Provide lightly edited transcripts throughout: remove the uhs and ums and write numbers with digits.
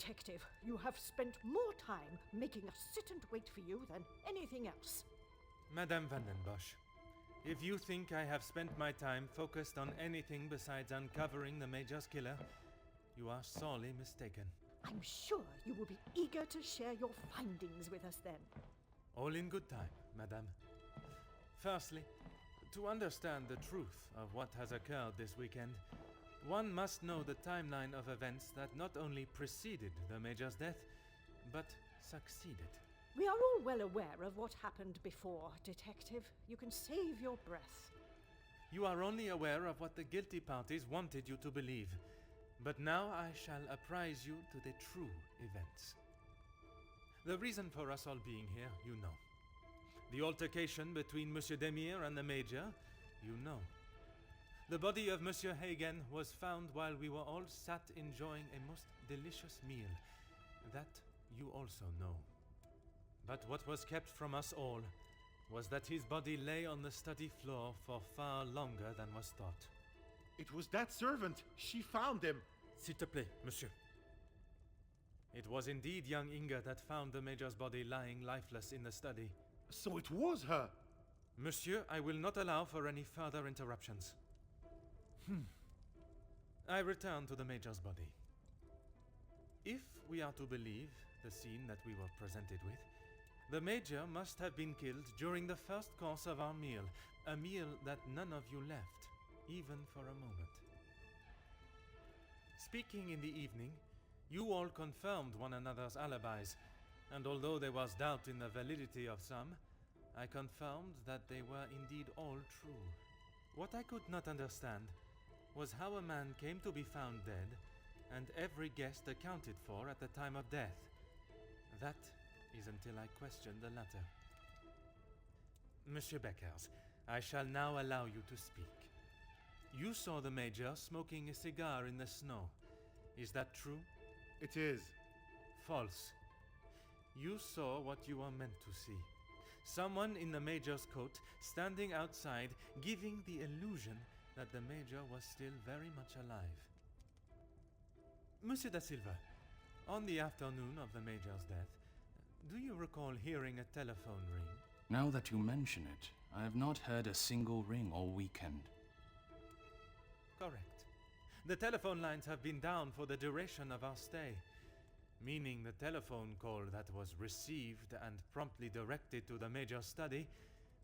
detective, you have spent more time making us sit and wait for you than anything else. Madame Van den Bosch, if you think I have spent my time focused on anything besides uncovering the Major's killer, you are sorely mistaken. I'm sure you will be eager to share your findings with us then. All in good time, Madame. Firstly, to understand the truth of what has occurred this weekend, one must know the timeline of events that not only preceded the Major's death, but succeeded. We are all well aware of what happened before, Detective. You can save your breath. You are only aware of what the guilty parties wanted you to believe, but now I shall apprise you to the true events. The reason for us all being here, you know. The altercation between Monsieur Demire and the Major, you know. The body of Monsieur Hagen was found while we were all sat enjoying a most delicious meal. That you also know. But what was kept from us all was that his body lay on the study floor for far longer than was thought. It was that servant. She found him. S'il te plaît, monsieur. It was indeed young Inga that found the Major's body lying lifeless in the study. So it was her. Monsieur, I will not allow for any further interruptions. I return to the Major's body. If we are to believe the scene that we were presented with, the Major must have been killed during the first course of our meal, a meal that none of you left, even for a moment. Speaking in the evening, you all confirmed one another's alibis, and although there was doubt in the validity of some, I confirmed that they were indeed all true. What I could not understand was how a man came to be found dead, and every guest accounted for at the time of death. That is until I questioned the latter. Monsieur Beckers, I shall now allow you to speak. You saw the Major smoking a cigar in the snow. Is that true? It is. False. You saw what you were meant to see. Someone in the Major's coat standing outside, giving the illusion that the Major was still very much alive. Monsieur da Silva, on the afternoon of the Major's death, do you recall hearing a telephone ring? Now that you mention it, I have not heard a single ring all weekend. Correct. The telephone lines have been down for the duration of our stay, meaning the telephone call that was received and promptly directed to the Major's study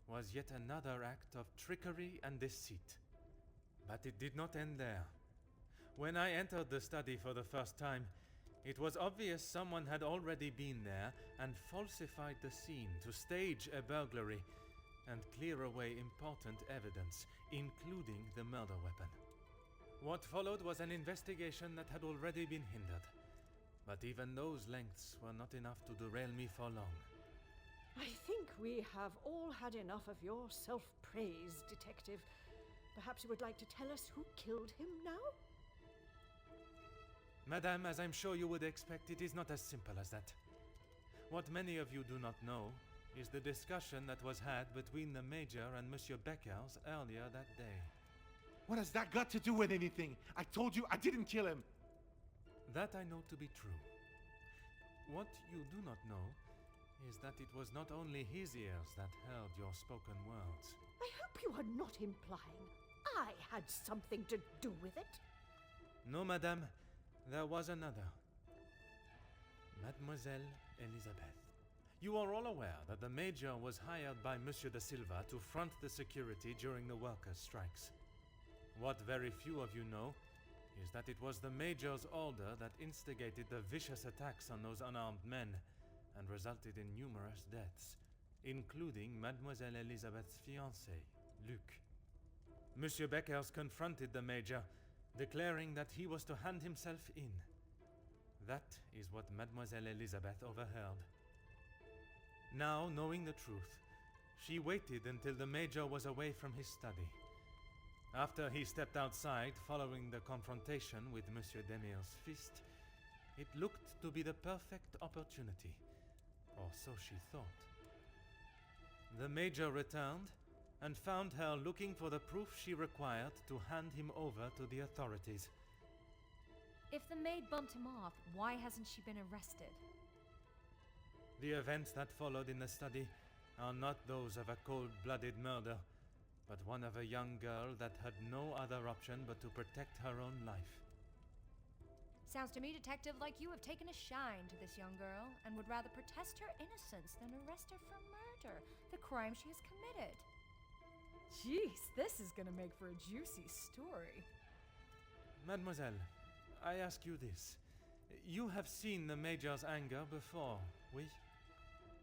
was yet another act of trickery and deceit. But it did not end there. When I entered the study for the first time, it was obvious someone had already been there and falsified the scene to stage a burglary and clear away important evidence, including the murder weapon. What followed was an investigation that had already been hindered, but even those lengths were not enough to derail me for long. I think we have all had enough of your self-praise, Detective. Perhaps you would like to tell us who killed him now? Madame, as I'm sure you would expect, it is not as simple as that. What many of you do not know is the discussion that was had between the Major and Monsieur Beckers earlier that day. What has that got to do with anything? I told you I didn't kill him. That I know to be true. What you do not know is that it was not only his ears that heard your spoken words. I hope you are not implying I had something to do with it. No, Madame, there was another. Mademoiselle Elisabeth. You are all aware that the Major was hired by Monsieur da Silva to front the security during the workers' strikes. What very few of you know is that it was the Major's order that instigated the vicious attacks on those unarmed men and resulted in numerous deaths, including Mademoiselle Elisabeth's fiancé, Luc. Monsieur Beckers confronted the Major, declaring that he was to hand himself in. That is what Mademoiselle Elisabeth overheard. Now, knowing the truth, she waited until the Major was away from his study. After he stepped outside following the confrontation with Monsieur Demire's fist, it looked to be the perfect opportunity, or so she thought. The Major returned and found her looking for the proof she required to hand him over to the authorities. If the maid bumped him off, why hasn't she been arrested? The events that followed in the study are not those of a cold-blooded murder, but one of a young girl that had no other option but to protect her own life. Sounds to me, Detective, like you have taken a shine to this young girl and would rather protest her innocence than arrest her for murder, the crime she has committed. Jeez, this is gonna make for a juicy story. Mademoiselle, I ask you this. You have seen the Major's anger before, oui?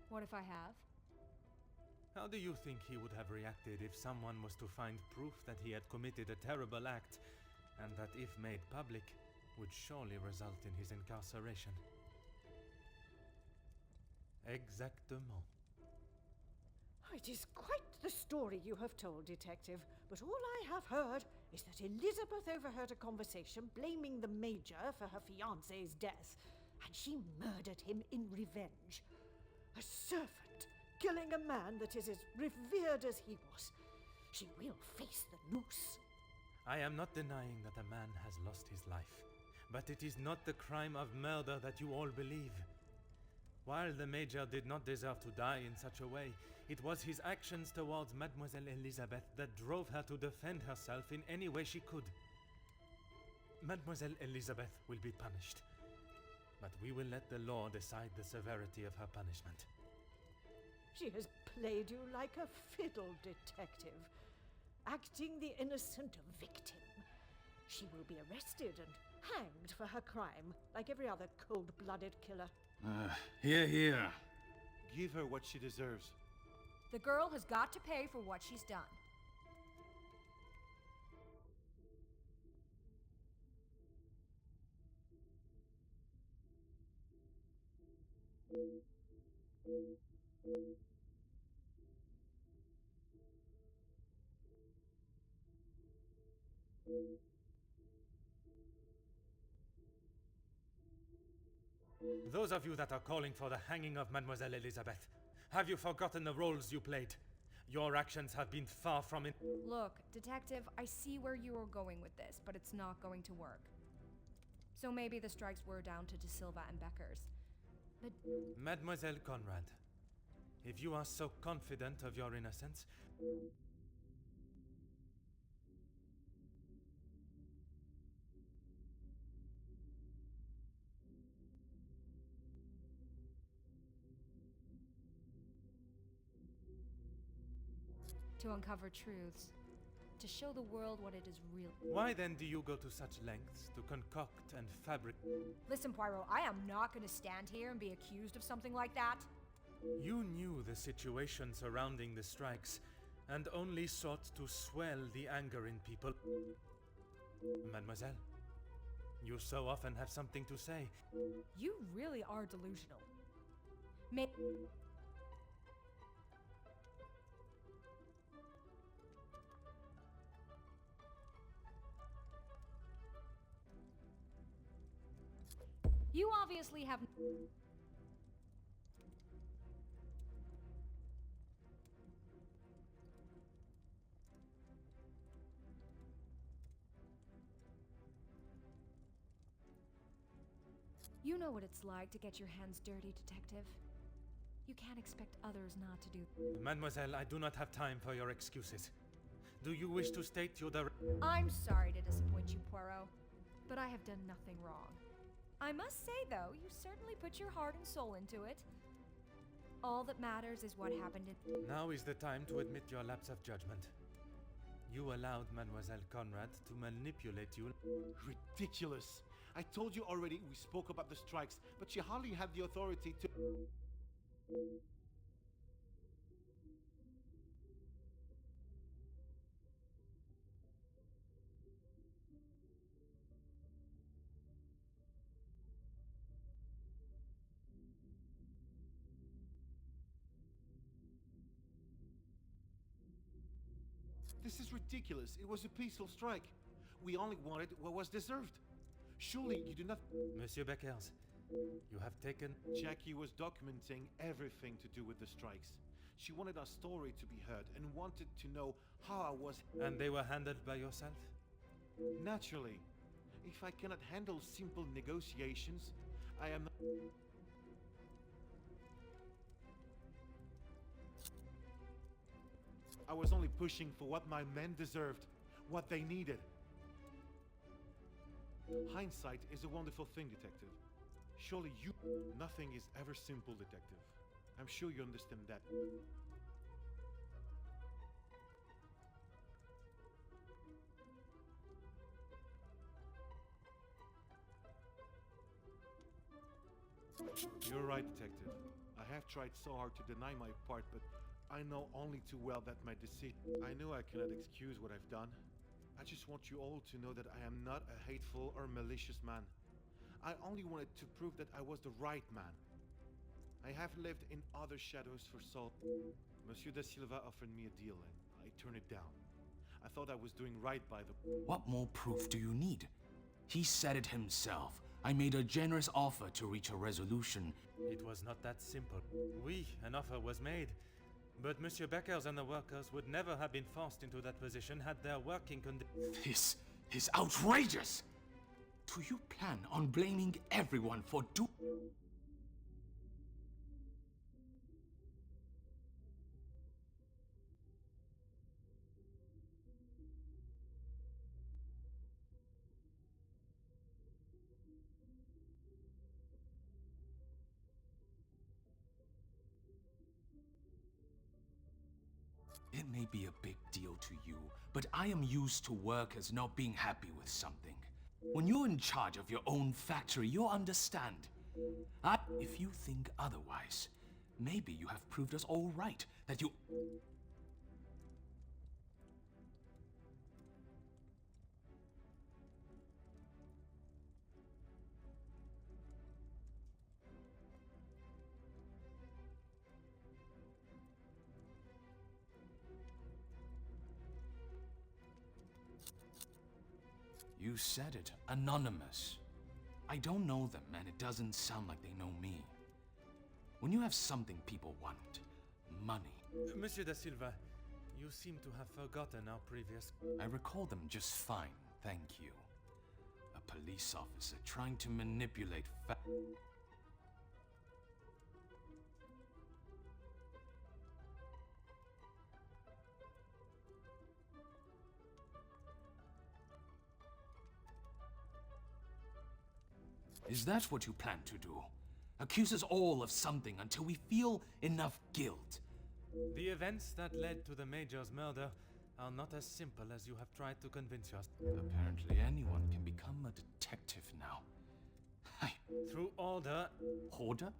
What if I have? How do you think he would have reacted if someone was to find proof that he had committed a terrible act, and that if made public, would surely result in his incarceration? Exactement. It is quite the story you have told, Detective, but all I have heard is that Elizabeth overheard a conversation blaming the Major for her fiancé's death, and she murdered him in revenge. A servant killing a man that is as revered as he was. She will face the noose. I am not denying that a man has lost his life, but it is not the crime of murder that you all believe. While the Major did not deserve to die in such a way, it was his actions towards Mademoiselle Elizabeth that drove her to defend herself in any way she could. Mademoiselle Elizabeth will be punished, but we will let the law decide the severity of her punishment. She has played you like a fiddle, Detective, acting the innocent victim. She will be arrested and hanged for her crime, like every other cold-blooded killer. Here. Give her what she deserves. The girl has got to pay for what she's done. Those of you that are calling for the hanging of Mademoiselle Elizabeth, have you forgotten the roles you played? Your actions have been far from it. Look, Detective, I see where you are going with this, but it's not going to work. So maybe the strikes were down to De Silva and Becker's. But Mademoiselle Conrad, if you are so confident of your innocence, to uncover truths, to show the world what it is real. why then do you go to such lengths to concoct and fabricate? Listen, Poirot, I am not going to stand here and be accused of something like that. You knew the situation surrounding the strikes, and only sought to swell the anger in people. Mademoiselle, you so often have something to say. You really are delusional. You obviously have... You know what it's like to get your hands dirty, Detective. You can't expect others not to do... Mademoiselle, I do not have time for your excuses. Do you wish to state your I'm sorry to disappoint you, Poirot, but I have done nothing wrong. I must say, though, you certainly put your heart and soul into it. All that matters is what happened in... Now is the time to admit your lapse of judgment. You allowed Mademoiselle Conrad to manipulate you. Ridiculous. I told you already we spoke about the strikes, but she hardly had the authority to... This is ridiculous. It was a peaceful strike. We only wanted what was deserved. Surely you do not... Monsieur Beckers, you have taken... Jackie was documenting everything to do with the strikes. She wanted our story to be heard and wanted to know how I was... And they were handled by yourself? Naturally. If I cannot handle simple negotiations, I am not... I was only pushing for what my men deserved, what they needed. Hindsight is a wonderful thing, Detective. Surely you... Nothing is ever simple, Detective. I'm sure you understand that. You're right, Detective. I have tried so hard to deny my part, but I know only too well that my deceit... I know I cannot excuse what I've done. I just want you all to know that I am not a hateful or malicious man. I only wanted to prove that I was the right man. I have lived in other shadows for so... Monsieur da Silva offered me a deal and I turned it down. I thought I was doing right by the... What more proof do you need? He said it himself. I made a generous offer to reach a resolution. It was not that simple. Oui, an offer was made. But Monsieur Beckers and the workers would never have been forced into that position had their working conditions... This is outrageous! Do you plan on blaming everyone for It may be a big deal to you, but I am used to workers not being happy with something. When you're in charge of your own factory, you'll understand. If you think otherwise, maybe you have proved us all right, that you... You said it. Anonymous. I don't know them, and it doesn't sound like they know me. When you have something people want, money... Monsieur da Silva, you seem to have forgotten our previous... I recall them just fine, thank you. A police officer trying to manipulate Is that what you plan to do? Accuse us all of something until we feel enough guilt? The events that led to the Major's murder are not as simple as you have tried to convince us. Apparently anyone can become a detective now. Through order... Order?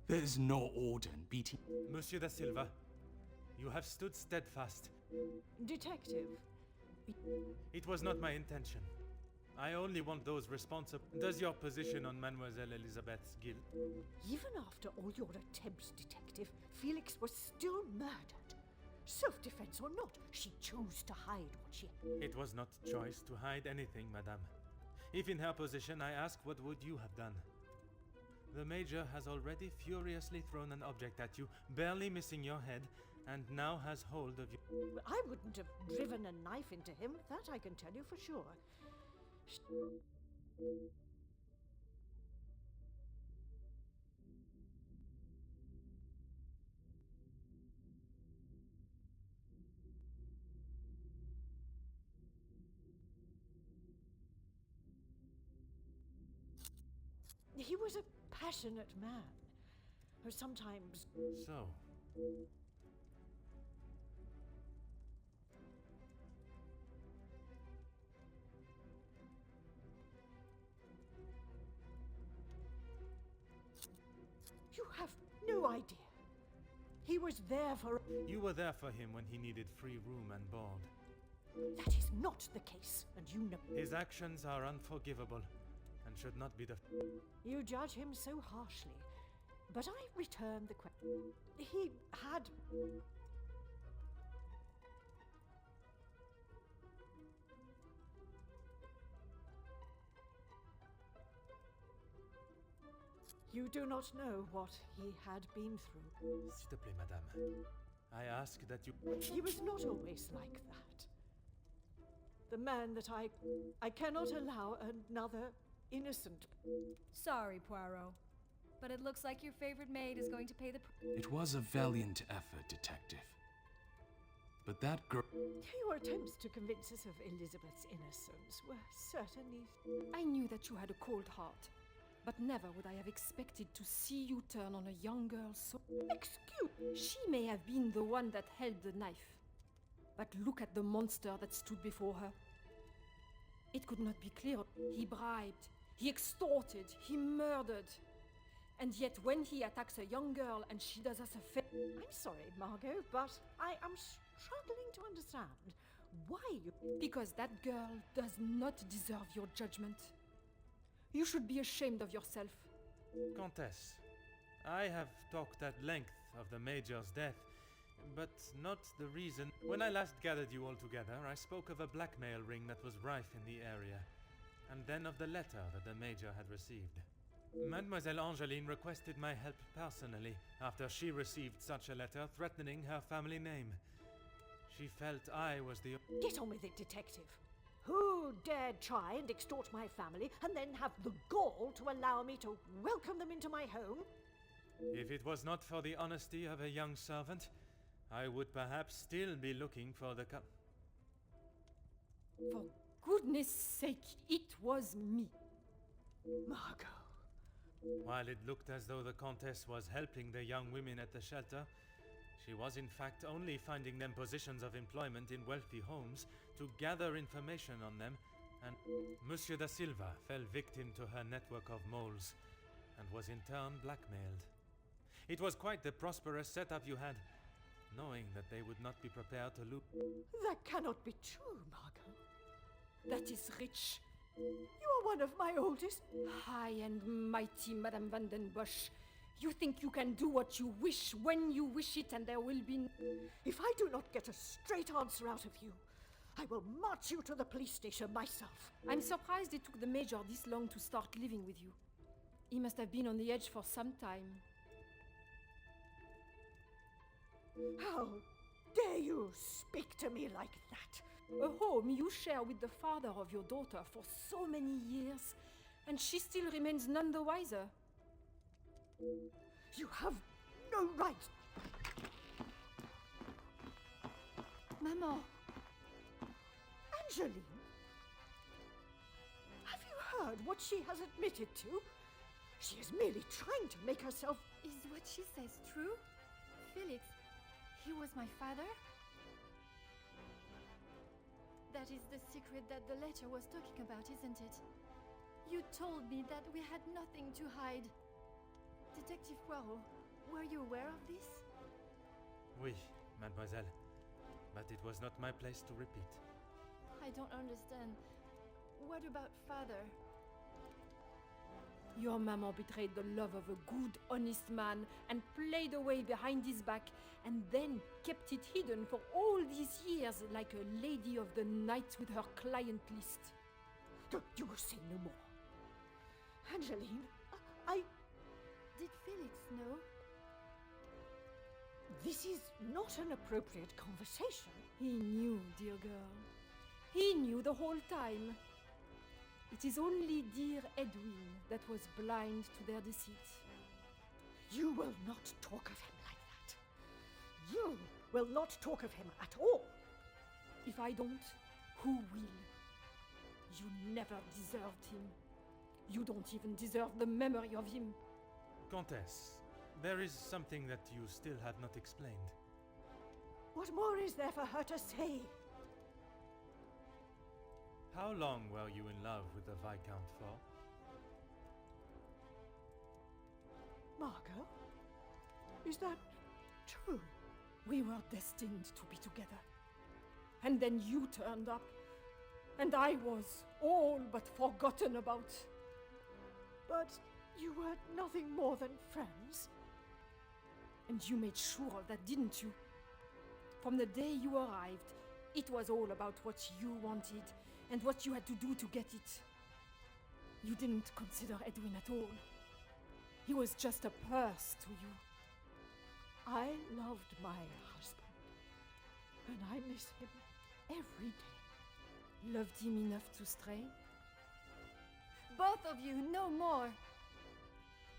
There's no order in beating... Monsieur da Silva, you have stood steadfast. Detective. It was not my intention. I only want those responsible. Does your position on Mademoiselle Elizabeth's guilt? Even after all your attempts, Detective, Felix was still murdered. Self-defense or not, she chose to hide what she... It was not choice to hide anything, madame. If in her position, I ask, what would you have done? The Major has already furiously thrown an object at you, barely missing your head, and now has hold of you. I wouldn't have driven a knife into him, that I can tell you for sure. He was a passionate man. Sometimes... So... You have no idea. He was there for... You were there for him when he needed free room and board. That is not the case, and you know... His actions are unforgivable, and should not be You judge him so harshly, but I return the question. He had... You do not know what he had been through. S'il te plaît, madame. I ask that you... He was not always like that. The man that I cannot allow another innocent. Sorry, Poirot. But it looks like your favorite maid is going to pay the It was a valiant effort, Detective. But that girl... Your attempts to convince us of Elizabeth's innocence were certainly... I knew that you had a cold heart, but never would I have expected to see you turn on a young girl so... Excuse... She may have been the one that held the knife, but look at the monster that stood before her. It could not be clearer. He bribed, he extorted, he murdered. And yet when he attacks a young girl and she does us a favor... I'm sorry, Margot, but I am struggling to understand why you... Because that girl does not deserve your judgment. You should be ashamed of yourself. Countess, I have talked at length of the Major's death, but not the reason. When I last gathered you all together, I spoke of a blackmail ring that was rife in the area, and then of the letter that the Major had received. Mademoiselle Angeline requested my help personally after she received such a letter threatening her family name. She felt I was the... Get on with it, detective. Who dared try and extort my family and then have the gall to allow me to welcome them into my home? If it was not for the honesty of a young servant, I would perhaps still be looking for the For goodness sake, it was me. Margot. While it looked as though the Countess was helping the young women at the shelter, she was in fact only finding them positions of employment in wealthy homes to gather information on them, and Monsieur da Silva fell victim to her network of moles and was in turn blackmailed. It was quite the prosperous setup you had, knowing that they would not be prepared to lose. That cannot be true, Margot. That is rich. You are one of my oldest... High and mighty Madame Van den Bosch. You think you can do what you wish when you wish it, and there will be... If I do not get a straight answer out of you, I will march you to the police station myself. I'm surprised it took the Major this long to start living with you. He must have been on the edge for some time. How dare you speak to me like that? A home you share with the father of your daughter for so many years, and she still remains none the wiser. You have no right. Maman. Angeline? Have you heard what she has admitted to? She is merely trying to make herself... Is what she says true? Felix, he was my father? That is the secret that the letter was talking about, isn't it? You told me that we had nothing to hide. Detective Poirot, were you aware of this? Oui, mademoiselle. But it was not my place to repeat. I don't understand. What about father? Your maman betrayed the love of a good, honest man and played away behind his back and then kept it hidden for all these years like a lady of the night with her client list. You will say no more. Angeline, I... Did Felix know? This is not an appropriate conversation. He knew, dear girl. He knew the whole time. It is only dear Edwin that was blind to their deceit. You will not talk of him like that. You will not talk of him at all. If I don't, who will? You never deserved him. You don't even deserve the memory of him. Countess, there is something that you still have not explained. What more is there for her to say? How long were you in love with the Viscount for? Margot? Is that true? We were destined to be together. And then you turned up. And I was all but forgotten about. But you were nothing more than friends. And you made sure of that, didn't you? From the day you arrived, it was all about what you wanted and what you had to do to get it. You didn't consider Edwin at all. He was just a purse to you. I loved my husband, and I miss him every day. Loved him enough to stray? Both of you, no more.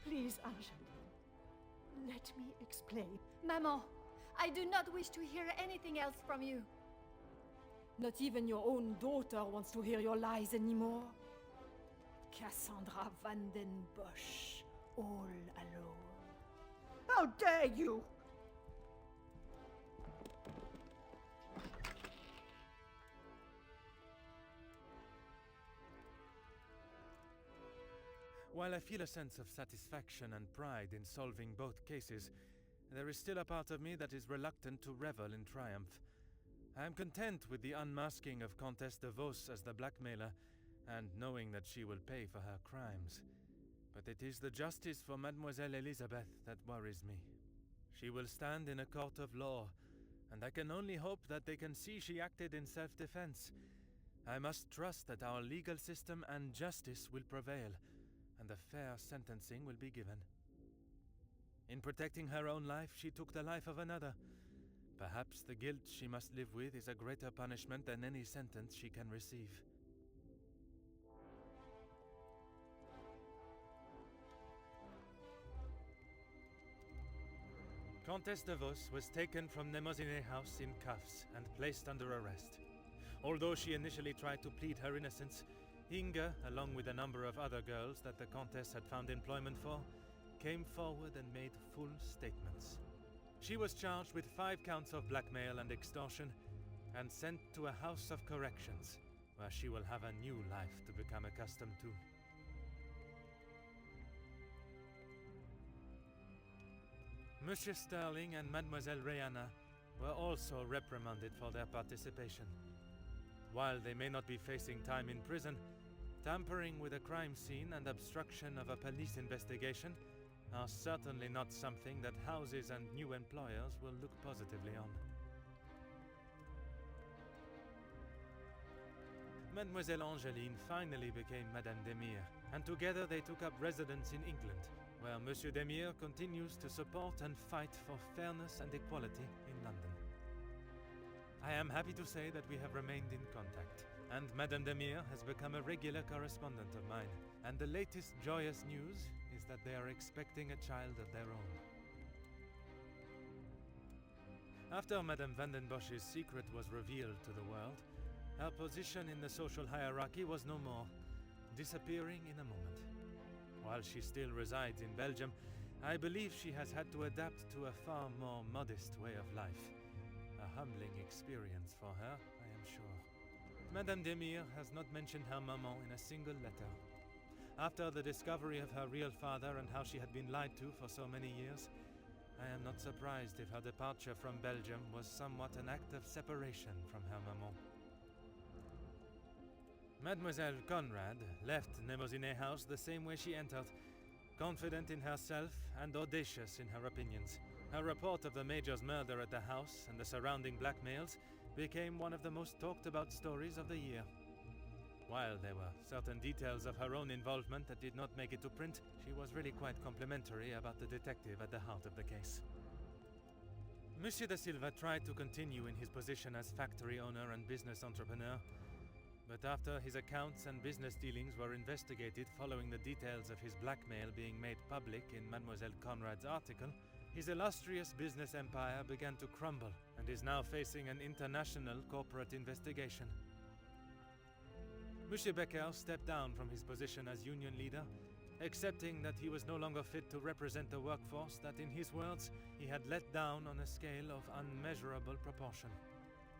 Please, Angeline, let me explain. Maman, I do not wish to hear anything else from you. Not even your own daughter wants to hear your lies anymore. Cassandra Van den Bosch, all alone. How dare you! While I feel a sense of satisfaction and pride in solving both cases, there is still a part of me that is reluctant to revel in triumph. I am content with the unmasking of Comtesse de Vos as the blackmailer, and knowing that she will pay for her crimes. But it is the justice for Mademoiselle Elizabeth that worries me. She will stand in a court of law, and I can only hope that they can see she acted in self-defense. I must trust that our legal system and justice will prevail, and a fair sentencing will be given. In protecting her own life, she took the life of another. Perhaps the guilt she must live with is a greater punishment than any sentence she can receive. Comtesse de Vos was taken from Nemozinet House in cuffs and placed under arrest. Although she initially tried to plead her innocence, Inga, along with a number of other girls that the Comtesse had found employment for, came forward and made full statements. She was charged with 5 counts of blackmail and extortion and sent to a house of corrections, where she will have a new life to become accustomed to. Monsieur Sterling and Mademoiselle Rihanna were also reprimanded for their participation. While they may not be facing time in prison, tampering with a crime scene and obstruction of a police investigation are certainly not something that houses and new employers will look positively on. Mademoiselle Angeline finally became Madame Demire, and together they took up residence in England, where Monsieur Demire continues to support and fight for fairness and equality in London. I am happy to say that we have remained in contact, and Madame Demire has become a regular correspondent of mine, and the latest joyous news is that they are expecting a child of their own. After Madame Van den Bosch's secret was revealed to the world, her position in the social hierarchy was no more, disappearing in a moment. While she still resides in Belgium, I believe she has had to adapt to a far more modest way of life. A humbling experience for her, I am sure. Madame Demire has not mentioned her maman in a single letter. After the discovery of her real father and how she had been lied to for so many years, I am not surprised if her departure from Belgium was somewhat an act of separation from her maman. Mademoiselle Conrad left Nemozinet House the same way she entered, confident in herself and audacious in her opinions. Her report of the Major's murder at the house and the surrounding blackmails became one of the most talked about stories of the year. While there were certain details of her own involvement that did not make it to print, she was really quite complimentary about the detective at the heart of the case. Monsieur da Silva tried to continue in his position as factory owner and business entrepreneur, but after his accounts and business dealings were investigated following the details of his blackmail being made public in Mademoiselle Conrad's article, his illustrious business empire began to crumble and is now facing an international corporate investigation. Monsieur Becker stepped down from his position as union leader, accepting that he was no longer fit to represent the workforce that, in his words, he had let down on a scale of unmeasurable proportion.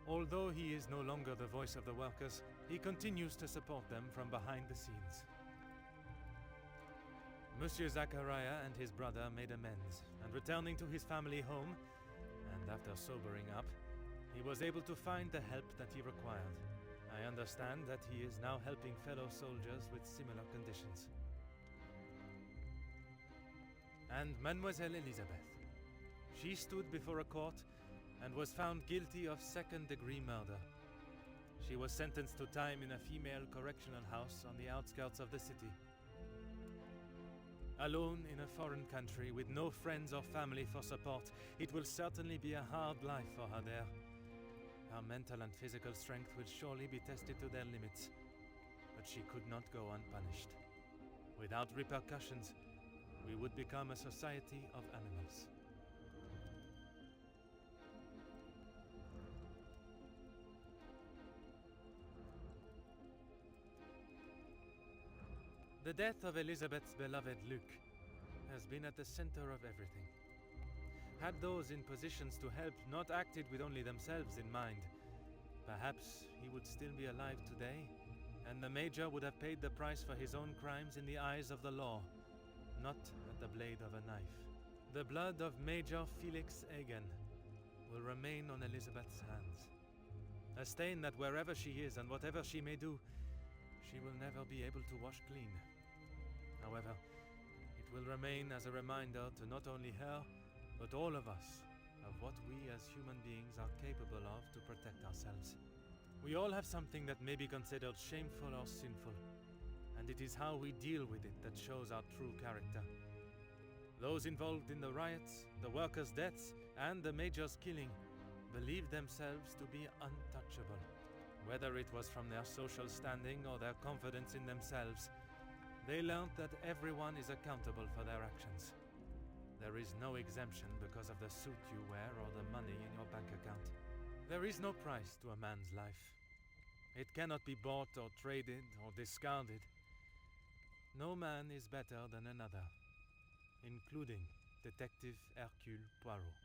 Although he is no longer the voice of the workers, he continues to support them from behind the scenes. Monsieur Zachariah and his brother made amends, and returning to his family home, and after sobering up, he was able to find the help that he required. I understand that he is now helping fellow soldiers with similar conditions. And Mademoiselle Elizabeth. She stood before a court and was found guilty of second-degree murder. She was sentenced to time in a female correctional house on the outskirts of the city. Alone in a foreign country with no friends or family for support, it will certainly be a hard life for her there. Our mental and physical strength will surely be tested to their limits, but she could not go unpunished. Without repercussions, we would become a society of animals. The death of Elizabeth's beloved Luc has been at the center of everything. Had those in positions to help not acted with only themselves in mind, perhaps he would still be alive today, and the Major would have paid the price for his own crimes in the eyes of the law, not at the blade of a knife. The blood of Major Felix Egan will remain on Elizabeth's hands. A stain that wherever she is and whatever she may do, she will never be able to wash clean. However, it will remain as a reminder to not only her, but all of us, of what we as human beings are capable of to protect ourselves. We all have something that may be considered shameful or sinful, and it is how we deal with it that shows our true character. Those involved in the riots, the workers' deaths, and the Major's killing believed themselves to be untouchable. Whether it was from their social standing or their confidence in themselves, they learned that everyone is accountable for their actions. There is no exemption because of the suit you wear or the money in your bank account. There is no price to a man's life. It cannot be bought or traded or discarded. No man is better than another, including Detective Hercule Poirot.